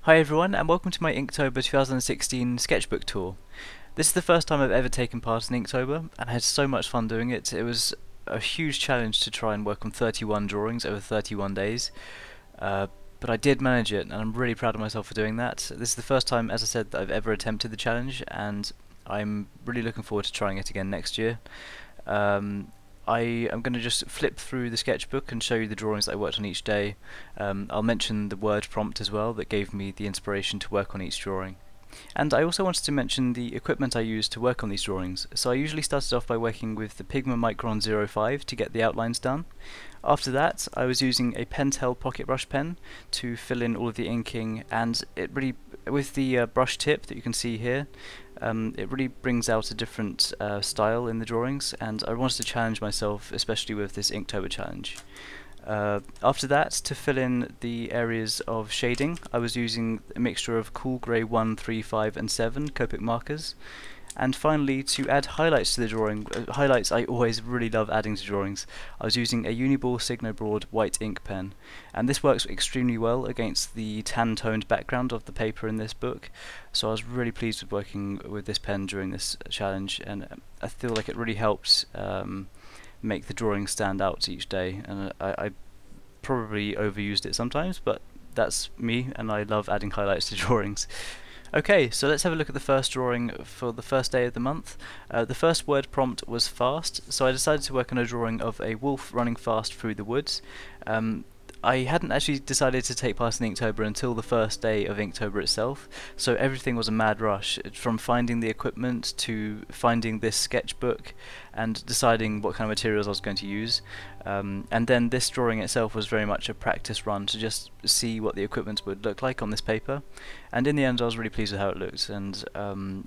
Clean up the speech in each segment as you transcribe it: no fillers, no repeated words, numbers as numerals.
Hi everyone, and welcome to my Inktober 2016 sketchbook tour. This is the first time I've ever taken part in Inktober, and I had so much fun doing it. It was a huge challenge to try and work on 31 drawings over 31 days, uh, but I did manage it, and I'm really proud of myself for doing that. This is the first time, as I said, that I've ever attempted the challenge, and I'm really looking forward to trying it again next year. Um, I am going to just flip through the sketchbook and show you the drawings that I worked on each day. I'll mention the word prompt as well that gave me the inspiration to work on each drawing. And I also wanted to mention the equipment I used to work on these drawings. So I usually started off by working with the Pigma Micron 05 to get the outlines done. After that, I was using a Pentel pocket brush pen to fill in all of the inking, and it really, with the brush tip that you can see here, it really brings out a different style in the drawings, and I wanted to challenge myself, especially with this Inktober challenge. After that, to fill in the areas of shading, I was using a mixture of Cool Grey 1, 3, 5 and 7 Copic markers. And finally, to add highlights to the drawing, highlights I always really love adding to drawings, I was using a Uni-Ball Signo Broad white ink pen. And this works extremely well against the tan-toned background of the paper in this book, so I was really pleased with working with this pen during this challenge, and I feel like it really helped make the drawing stand out each day, and I probably overused it sometimes, but that's me, and I love adding highlights to drawings. Okay, so let's have a look at the first drawing for the first day of the month. The first word prompt was fast, so I decided to work on a drawing of a wolf running fast through the woods. I hadn't actually decided to take part in Inktober until the first day of Inktober itself, so everything was a mad rush, from finding the equipment to finding this sketchbook and deciding what kind of materials I was going to use. And then this drawing itself was very much a practice run to just see what the equipment would look like on this paper, and in the end I was really pleased with how it looked, and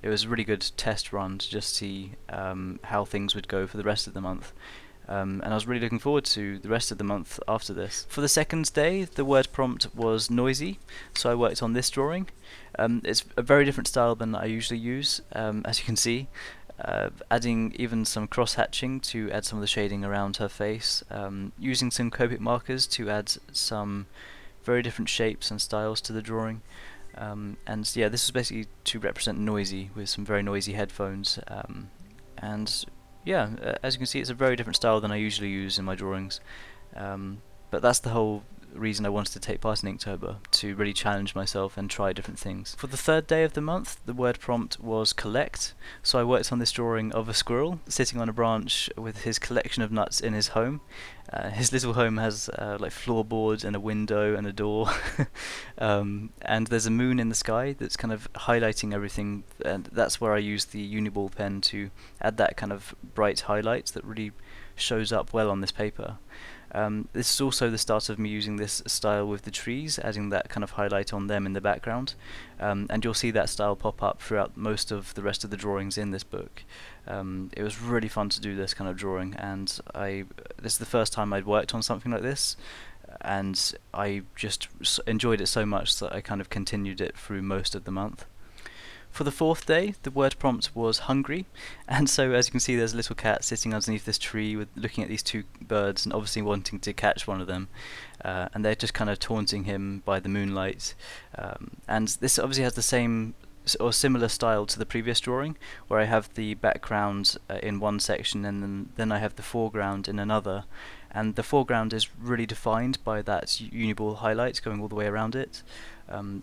it was a really good test run to just see how things would go for the rest of the month. And I was really looking forward to the rest of the month after this. For the second day, the word prompt was noisy, so I worked on this drawing. It's a very different style than I usually use, as you can see. Adding even some cross-hatching to add some of the shading around her face, using some Copic markers to add some very different shapes and styles to the drawing. And yeah, this was basically to represent noisy, with some very noisy headphones. And yeah, as you can see, it's a very different style than I usually use in my drawings, but that's the whole reason I wanted to take part in Inktober, to really challenge myself and try different things. For the third day of the month, the word prompt was collect, so I worked on this drawing of a squirrel sitting on a branch with his collection of nuts in his home. His little home has like floorboards and a window and a door, and there's a moon in the sky that's kind of highlighting everything, and that's where I used the Uni-Ball pen to add that kind of bright highlight that really shows up well on this paper. This is also the start of me using this style with the trees, adding that kind of highlight on them in the background, and you'll see that style pop up throughout most of the rest of the drawings in this book. It was really fun to do this kind of drawing, and this is the first time I'd worked on something like this, and I just enjoyed it so much that I kind of continued it through most of the month. For the fourth day, the word prompt was hungry, and so as you can see, there's a little cat sitting underneath this tree looking at these two birds and obviously wanting to catch one of them, and they're just kind of taunting him by the moonlight. And this obviously has the same or similar style to the previous drawing, where I have the background in one section and then I have the foreground in another, and the foreground is really defined by that Uni-Ball highlight going all the way around it, and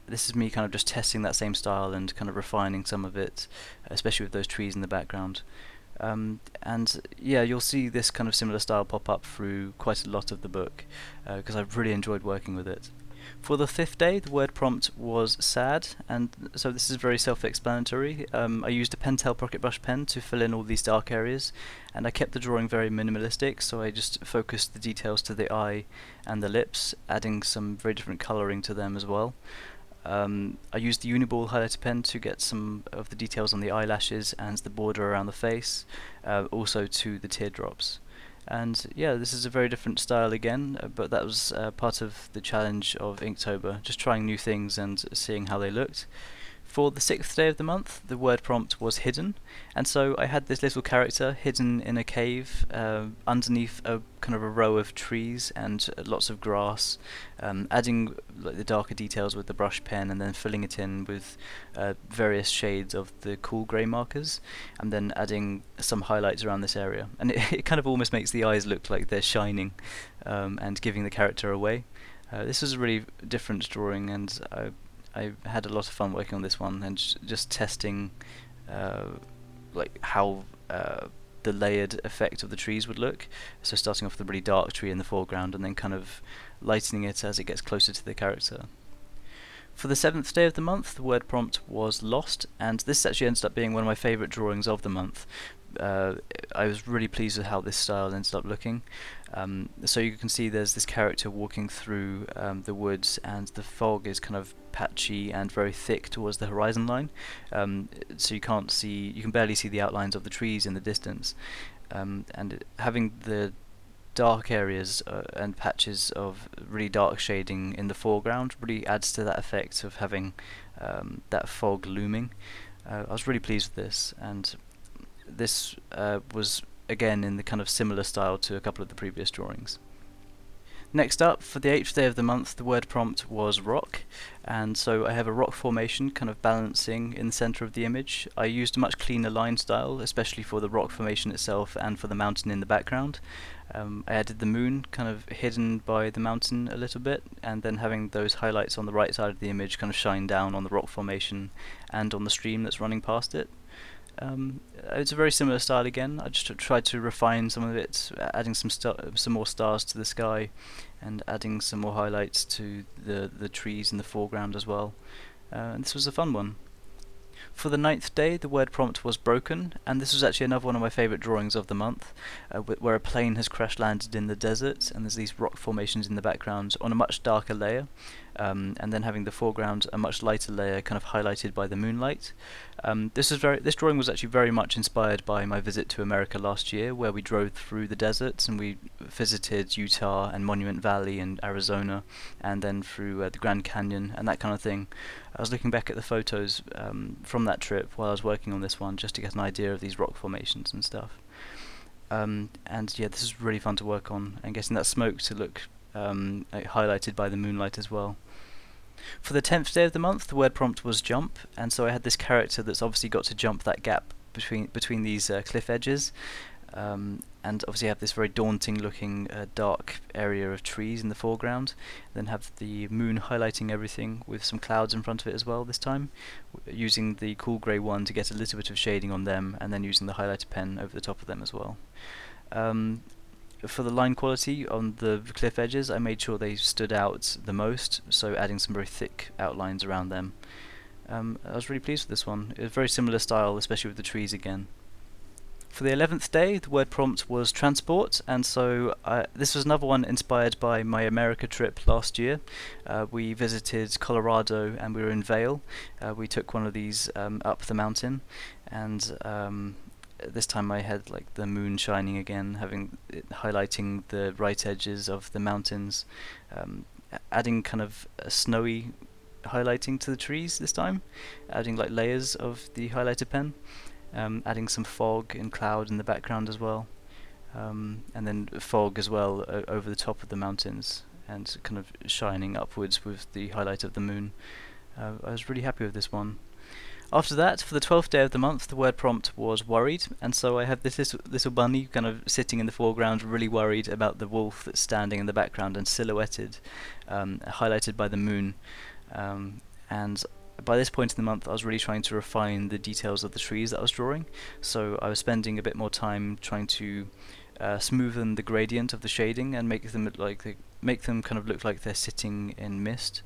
this is me kind of just testing that same style and kind of refining some of it, especially with those trees in the background. And yeah, you'll see this kind of similar style pop up through quite a lot of the book, because I've really enjoyed working with it. For the fifth day, the word prompt was sad, and so this is very self-explanatory. I used a Pentel pocket brush pen to fill in all these dark areas, and I kept the drawing very minimalistic, so I just focused the details to the eye and the lips, adding some very different colouring to them as well. I used the Uni-Ball highlighter pen to get some of the details on the eyelashes and the border around the face, also to the teardrops. And yeah, this is a very different style again, but that was part of the challenge of Inktober, just trying new things and seeing how they looked. For the 6th day of the month, the word prompt was hidden, and so I had this little character hidden in a cave underneath a kind of a row of trees and lots of grass, adding like the darker details with the brush pen and then filling it in with various shades of the cool grey markers, and then adding some highlights around this area. And it kind of almost makes the eyes look like they're shining and giving the character away. This was a really different drawing, and I had a lot of fun working on this one and just testing like how the layered effect of the trees would look. So starting off with a really dark tree in the foreground and then kind of lightening it as it gets closer to the character. For the 7th day of the month, the word prompt was lost, and this actually ended up being one of my favourite drawings of the month. I was really pleased with how this style ended up looking. So you can see there's this character walking through the woods, and the fog is kind of patchy and very thick towards the horizon line, so you can barely see the outlines of the trees in the distance, and having the dark areas and patches of really dark shading in the foreground really adds to that effect of having that fog looming. I was really pleased with this, and this was again in the kind of similar style to a couple of the previous drawings. Next up, for the 8th day of the month, the word prompt was rock, and so I have a rock formation kind of balancing in the center of the image. I used a much cleaner line style, especially for the rock formation itself and for the mountain in the background. I added the moon kind of hidden by the mountain a little bit, and then having those highlights on the right side of the image kind of shine down on the rock formation and on the stream that's running past it. It's a very similar style again. I just tried to refine some of it, adding some more stars to the sky, and adding some more highlights to the trees in the foreground as well. And this was a fun one. For the 9th day, the word prompt was broken, and this was actually another one of my favourite drawings of the month, where a plane has crash landed in the desert, and there's these rock formations in the background on a much darker layer, and then having the foreground a much lighter layer kind of highlighted by the moonlight. This drawing was actually very much inspired by my visit to America last year, where we drove through the deserts and we visited Utah and Monument Valley and Arizona, and then through the Grand Canyon and that kind of thing. I was looking back at the photos from that trip while I was working on this one, just to get an idea of these rock formations and stuff. And yeah, this is really fun to work on, and getting that smoke to look highlighted by the moonlight as well. For the 10th day of the month, the word prompt was jump, and so I had this character that's obviously got to jump that gap between these cliff edges, and obviously have this very daunting looking dark area of trees in the foreground, then have the moon highlighting everything with some clouds in front of it as well this time, using the cool grey one to get a little bit of shading on them, and then using the highlighter pen over the top of them as well. For the line quality on the cliff edges, I made sure they stood out the most, so adding some very thick outlines around them. I was really pleased with this one. It was a very similar style, especially with the trees again. For the 11th day, the word prompt was transport, and so this was another one inspired by my America trip last year. We visited Colorado and we were in Vail. We took one of these up the mountain, and this time I had like the moon shining again, having it highlighting the right edges of the mountains, adding kind of a snowy highlighting to the trees this time, adding like layers of the highlighter pen, adding some fog and cloud in the background as well, and then fog as well over the top of the mountains and kind of shining upwards with the highlight of the moon. I was really happy with this one. After that, for the 12th day of the month, the word prompt was worried, and so I have this little bunny kind of sitting in the foreground, really worried about the wolf that's standing in the background and silhouetted, highlighted by the moon. And by this point in the month, I was really trying to refine the details of the trees that I was drawing, so I was spending a bit more time trying to smoothen the gradient of the shading and make them kind of look like they're sitting in mist.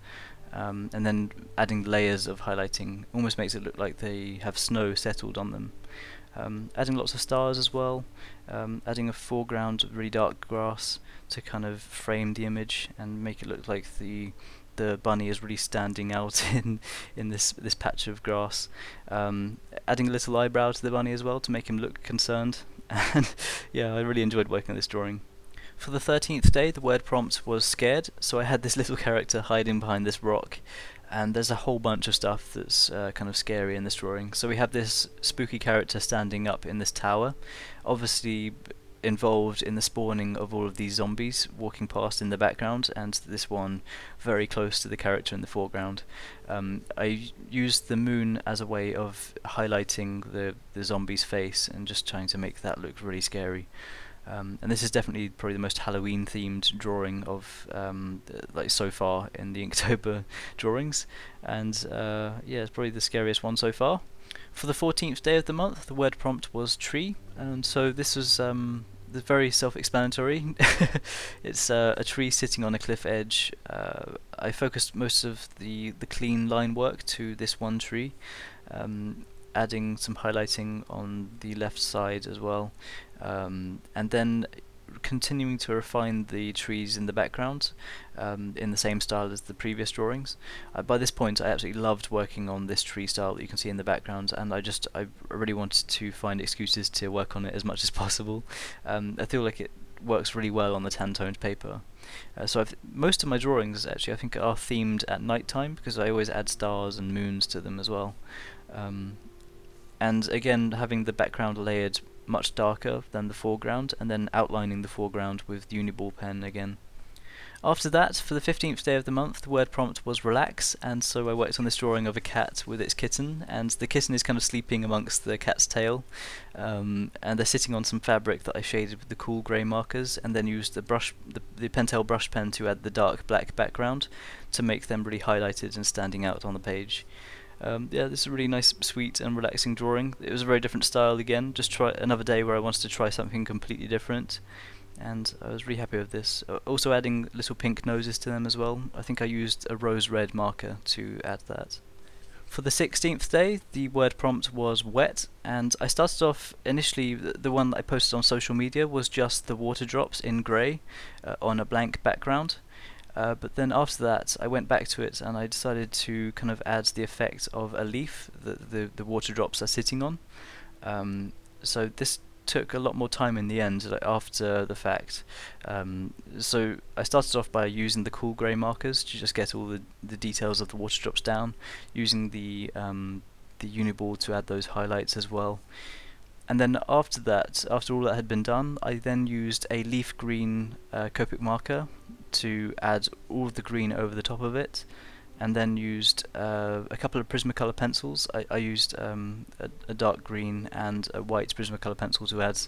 And then adding layers of highlighting almost makes it look like they have snow settled on them. Adding lots of stars as well, adding a foreground of really dark grass to kind of frame the image and make it look like the bunny is really standing out in this patch of grass. Adding a little eyebrow to the bunny as well to make him look concerned. And yeah, I really enjoyed working on this drawing. For the 13th day, the word prompt was scared, so I had this little character hiding behind this rock, and there's a whole bunch of stuff that's kind of scary in this drawing. So we have this spooky character standing up in this tower, obviously involved in the spawning of all of these zombies walking past in the background, and this one very close to the character in the foreground. I used the moon as a way of highlighting the zombie's face and just trying to make that look really scary. And this is definitely probably the most Halloween themed drawing of like so far in the Inktober drawings, and yeah, it's probably the scariest one so far. For the 14th day of the month, the word prompt was tree, and so this was very self-explanatory. It's a tree sitting on a cliff edge. I focused most of the clean line work to this one tree, adding some highlighting on the left side as well, and then continuing to refine the trees in the background in the same style as the previous drawings. By this point I absolutely loved working on this tree style that you can see in the background, and I really wanted to find excuses to work on it as much as possible. I feel like it works really well on the tan-toned paper. So most of my drawings actually I think are themed at night time, because I always add stars and moons to them as well. And again, having the background layered much darker than the foreground, and then outlining the foreground with the Uni-Ball pen again. After that, for the 15th day of the month, the word prompt was relax, and so I worked on this drawing of a cat with its kitten, and the kitten is kind of sleeping amongst the cat's tail, and they're sitting on some fabric that I shaded with the cool grey markers, and then used the Pentel brush pen to add the dark black background to make them really highlighted and standing out on the page. Yeah, this is a really nice, sweet and relaxing drawing. It was a very different style again, just try another day where I wanted to try something completely different, and I was really happy with this. Also adding little pink noses to them as well. I think I used a rose red marker to add that. For the 16th day, the word prompt was wet, and I started off initially, the one that I posted on social media was just the water drops in grey on a blank background. But then after that I went back to it and I decided to kind of add the effect of a leaf that the water drops are sitting on. So this took a lot more time in the end, like after the fact. So I started off by using the cool grey markers to just get all the details of the water drops down, using the Uni-Ball to add those highlights as well. And then after that, after all that had been done, I then used a leaf green Copic marker to add all of the green over the top of it, and then used a couple of Prismacolor pencils. I used a dark green and a white Prismacolor pencil to add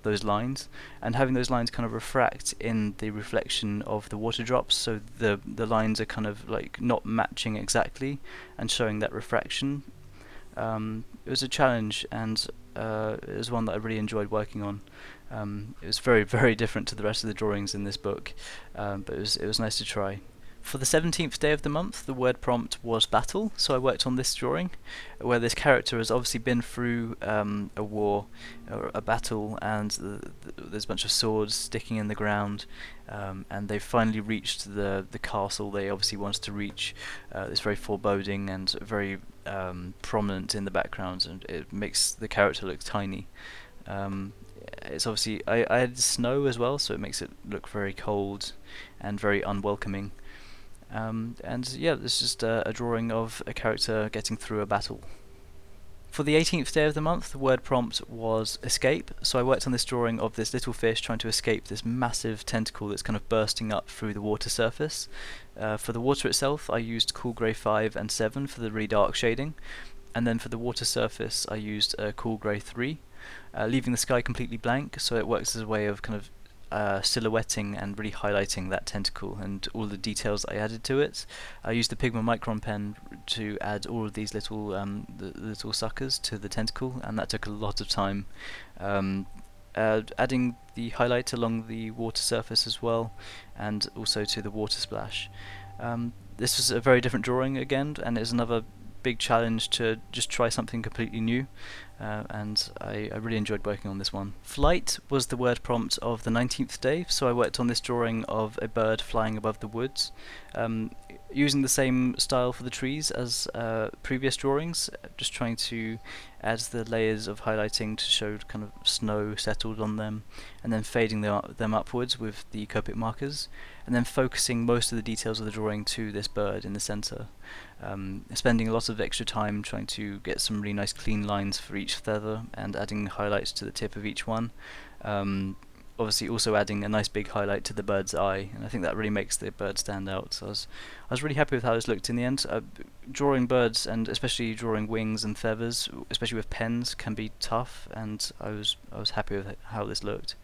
those lines, and having those lines kind of refract in the reflection of the water drops, so the lines are kind of like not matching exactly and showing that refraction. It was a challenge, and it was one that I really enjoyed working on. It was very, very different to the rest of the drawings in this book, but it was nice to try. For the 17th day of the month, the word prompt was battle, so I worked on this drawing, where this character has obviously been through a war, or a battle, and there's a bunch of swords sticking in the ground, and they've finally reached the castle they obviously wanted to reach. It's very foreboding and very prominent in the background, and it makes the character look tiny. It's obviously, I had snow as well, so it makes it look very cold and very unwelcoming. And yeah, this is just a drawing of a character getting through a battle. For the 18th day of the month, the word prompt was escape, so I worked on this drawing of this little fish trying to escape this massive tentacle that's kind of bursting up through the water surface. For the water itself, I used Cool Grey 5 and 7 for the really dark shading, and then for the water surface I used Cool Grey 3, leaving the sky completely blank, so it works as a way of kind of silhouetting and really highlighting that tentacle and all the details that I added to it. I used the Pigma Micron pen to add all of these little little suckers to the tentacle, and that took a lot of time. Adding the highlight along the water surface as well, and also to the water splash. This was a very different drawing again, and it's another big challenge to just try something completely new, and I really enjoyed working on this one. Flight was the word prompt of the 19th day, so I worked on this drawing of a bird flying above the woods. Using the same style for the trees as previous drawings, just trying to add the layers of highlighting to show kind of snow settled on them, and then fading them upwards with the Copic markers, and then focusing most of the details of the drawing to this bird in the center. Spending a lot of extra time trying to get some really nice clean lines for each feather and adding highlights to the tip of each one. Obviously also adding a nice big highlight to the bird's eye, and I think that really makes the bird stand out. So I was really happy with how this looked in the end. Drawing birds, and especially drawing wings and feathers, especially with pens, can be tough, and I was happy with how this looked.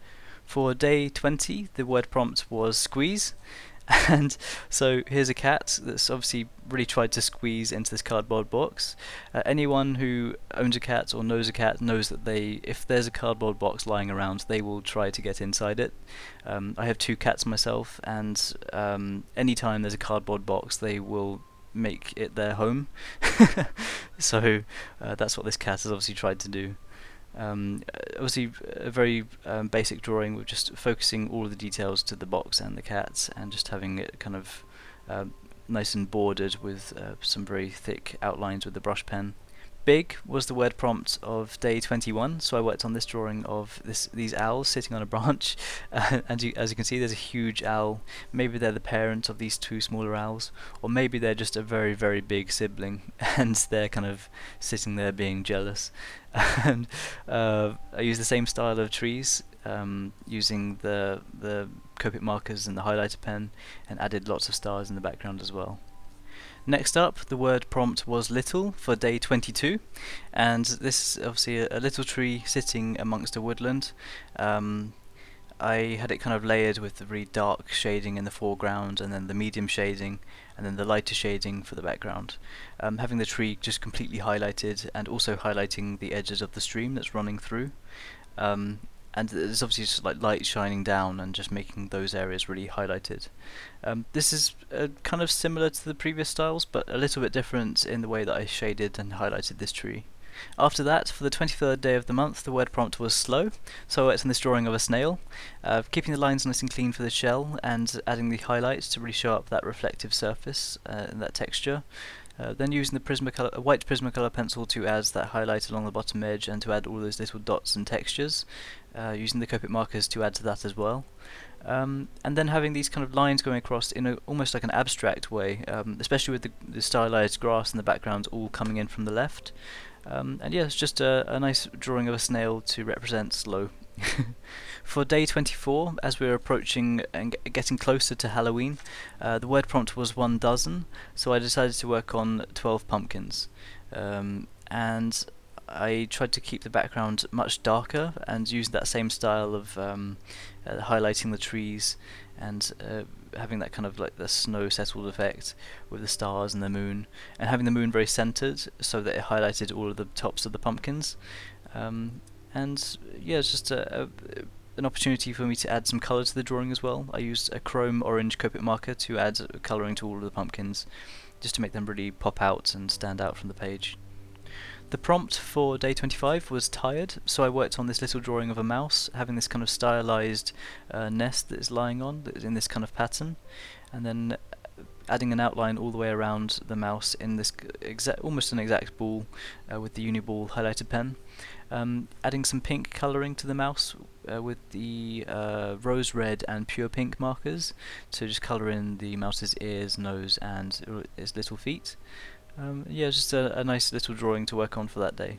For day 20, the word prompt was squeeze. And so here's a cat that's obviously really tried to squeeze into this cardboard box. Anyone who owns a cat or knows a cat knows that if there's a cardboard box lying around, they will try to get inside it. I have 2 cats myself, and anytime there's a cardboard box, they will make it their home. So that's what this cat has obviously tried to do. Obviously a very basic drawing with just focusing all of the details to the box and the cats, and just having it kind of nice and bordered with some very thick outlines with the brush pen. Big was the word prompt of day 21, so I worked on this drawing of these owls sitting on a branch, and as you can see, there's a huge owl. Maybe they're the parent of these 2 smaller owls, or maybe they're just a very, very big sibling, and they're kind of sitting there being jealous. And I used the same style of trees, using the Copic markers and the highlighter pen, and added lots of stars in the background as well. Next up, the word prompt was little for day 22, and this is obviously a little tree sitting amongst a woodland. I had it kind of layered with the really dark shading in the foreground, and then the medium shading, and then the lighter shading for the background. Having the tree just completely highlighted, and also highlighting the edges of the stream that's running through. And there's obviously just like light shining down and just making those areas really highlighted. This is kind of similar to the previous styles, but a little bit different in the way that I shaded and highlighted this tree. After that, for the 23rd day of the month, the word prompt was slow, so I worked on this drawing of a snail, keeping the lines nice and clean for the shell, and adding the highlights to really show up that reflective surface and that texture. Then using the white Prismacolor pencil to add that highlight along the bottom edge, and to add all those little dots and textures, using the Copic markers to add to that as well. And then having these kind of lines going across in almost like an abstract way, especially with the stylized grass in the background all coming in from the left. And yeah, it's just a nice drawing of a snail to represent slow. For day 24, as we were approaching and getting closer to Halloween, the word prompt was 1 dozen, so I decided to work on 12 pumpkins. And I tried to keep the background much darker and use that same style of highlighting the trees and having that kind of like the snow settled effect with the stars and the moon, and having the moon very centered so that it highlighted all of the tops of the pumpkins. And yeah, it's just an opportunity for me to add some colour to the drawing as well. I used a chrome orange Copic marker to add colouring to all of the pumpkins, just to make them really pop out and stand out from the page. The prompt for day 25 was tired, so I worked on this little drawing of a mouse, having this kind of stylized nest that is lying on, that is in this kind of pattern, and then adding an outline all the way around the mouse in this almost an exact ball with the Uni-Ball highlighter pen. Adding some pink colouring to the mouse with the rose red and pure pink markers to just colour in the mouse's ears, nose and its little feet. Yeah, just a nice little drawing to work on for that day.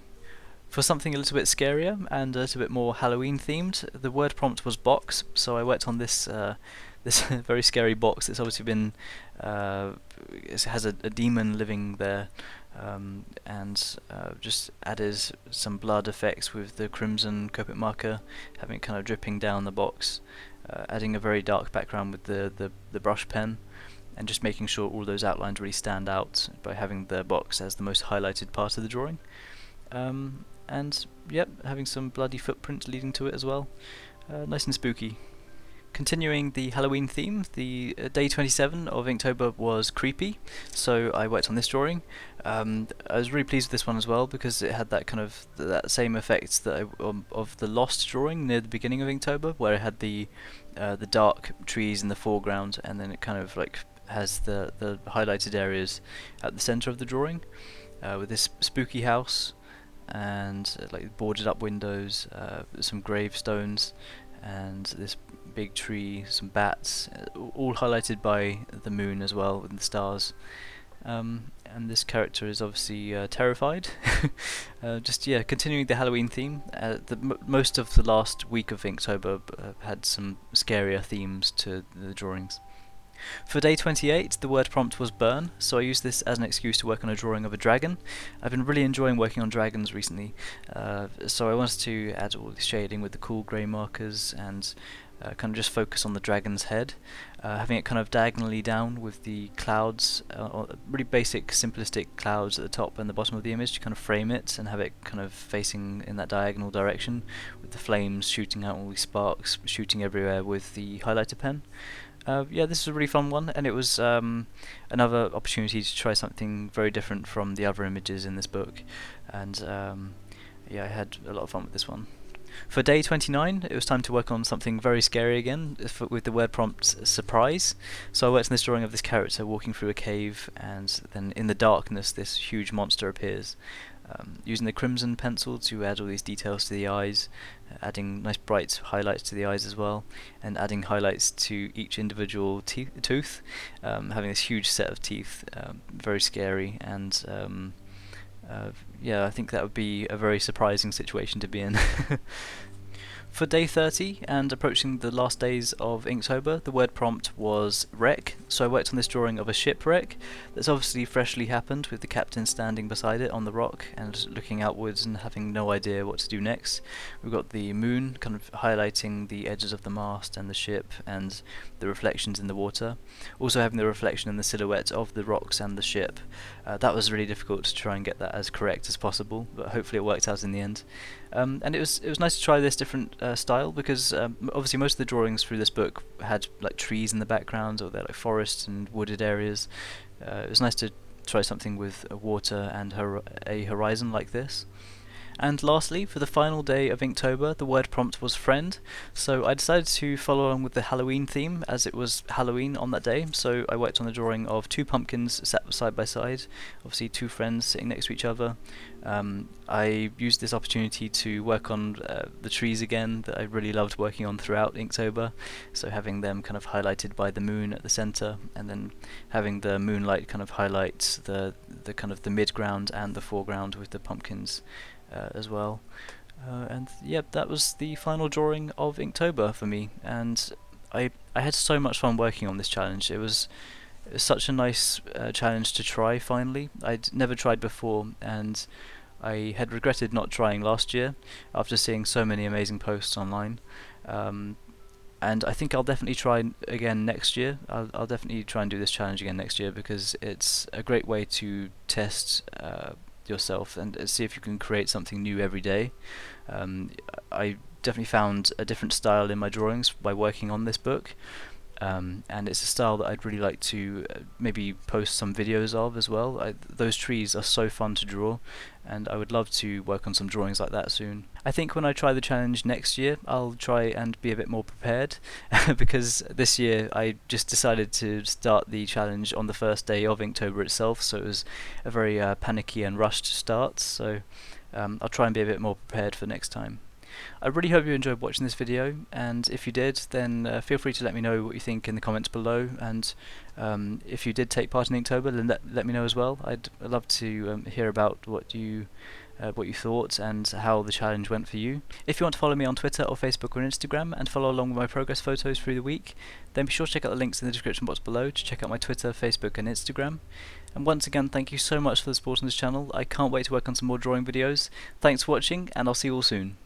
For something a little bit scarier and a little bit more Halloween themed, the word prompt was box, so I worked on this this very scary box. It's obviously been it has a demon living there, and just added some blood effects with the crimson Copic marker, having it kind of dripping down the box, adding a very dark background with the brush pen, and just making sure all those outlines really stand out by having the box as the most highlighted part of the drawing. And yep, having some bloody footprints leading to it as well. Nice and spooky. Continuing the Halloween theme, the day 27 of Inktober was creepy, so I worked on this drawing. I was really pleased with this one as well because it had that kind of that same effect that of the Lost drawing near the beginning of Inktober, where it had the dark trees in the foreground, and then it kind of like has the highlighted areas at the center of the drawing, with this spooky house and like boarded up windows, some gravestones, and this big tree, some bats, all highlighted by the moon as well, and the stars. And this character is obviously terrified. Just continuing the Halloween theme. Most of the last week of Inktober had some scarier themes to the drawings. For day 28, the word prompt was burn, so I used this as an excuse to work on a drawing of a dragon. I've been really enjoying working on dragons recently, so I wanted to add all the shading with the cool grey markers and kind of just focus on the dragon's head, having it kind of diagonally down with the clouds, really basic simplistic clouds at the top and the bottom of the image to kind of frame it and have it kind of facing in that diagonal direction, with the flames shooting out, all these sparks shooting everywhere with the highlighter pen. This is a really fun one, and it was another opportunity to try something very different from the other images in this book, and I had a lot of fun with this one. For day 29, it was time to work on something very scary again, with the word prompt surprise. So I worked on this drawing of this character walking through a cave, and then in the darkness this huge monster appears. Using the crimson pencil to add all these details to the eyes, adding nice bright highlights to the eyes as well, and adding highlights to each individual tooth, having this huge set of teeth, very scary, and I think that would be a very surprising situation to be in. For day 30, and approaching the last days of Inktober, the word prompt was wreck, so I worked on this drawing of a shipwreck that's obviously freshly happened, with the captain standing beside it on the rock and looking outwards and having no idea what to do next. We've got the moon kind of highlighting the edges of the mast and the ship and the reflections in the water, also having the reflection in the silhouette of the rocks and the ship. That was really difficult to try and get that as correct as possible, but hopefully it worked out in the end. And it was nice to try this different style, because obviously most of the drawings through this book had like trees in the background, or they're like forests and wooded areas. It was nice to try something with water and a horizon like this. And lastly, for the final day of Inktober, the word prompt was friend, so I decided to follow on with the Halloween theme, as it was Halloween on that day. So I worked on the drawing of two pumpkins sat side by side, obviously two friends sitting next to each other. I used this opportunity to work on the trees again that I really loved working on throughout Inktober, so having them kind of highlighted by the moon at the centre, and then having the moonlight kind of highlight the kind of the midground and the foreground with the pumpkins as well. That was the final drawing of Inktober for me, and I had so much fun working on this challenge. It was such a nice challenge to try finally. I'd never tried before, and I had regretted not trying last year after seeing so many amazing posts online. And I think I'll definitely try again next year. I'll definitely try and do this challenge again next year, because it's a great way to test yourself and see if you can create something new every day. I definitely found a different style in my drawings by working on this book, and it's a style that I'd really like to maybe post some videos of as well. Those trees are so fun to draw, and I would love to work on some drawings like that soon. I think when I try the challenge next year, I'll try and be a bit more prepared, because this year I just decided to start the challenge on the first day of Inktober itself, so it was a very panicky and rushed start, so I'll try and be a bit more prepared for next time. I really hope you enjoyed watching this video, and if you did, then feel free to let me know what you think in the comments below, and if you did take part in Inktober, then let me know as well. I'd love to hear about what you thought and how the challenge went for you. If you want to follow me on Twitter or Facebook or Instagram and follow along with my progress photos through the week, then be sure to check out the links in the description box below to check out my Twitter, Facebook and Instagram. And once again, thank you so much for the support on this channel. I can't wait to work on some more drawing videos. Thanks for watching, and I'll see you all soon.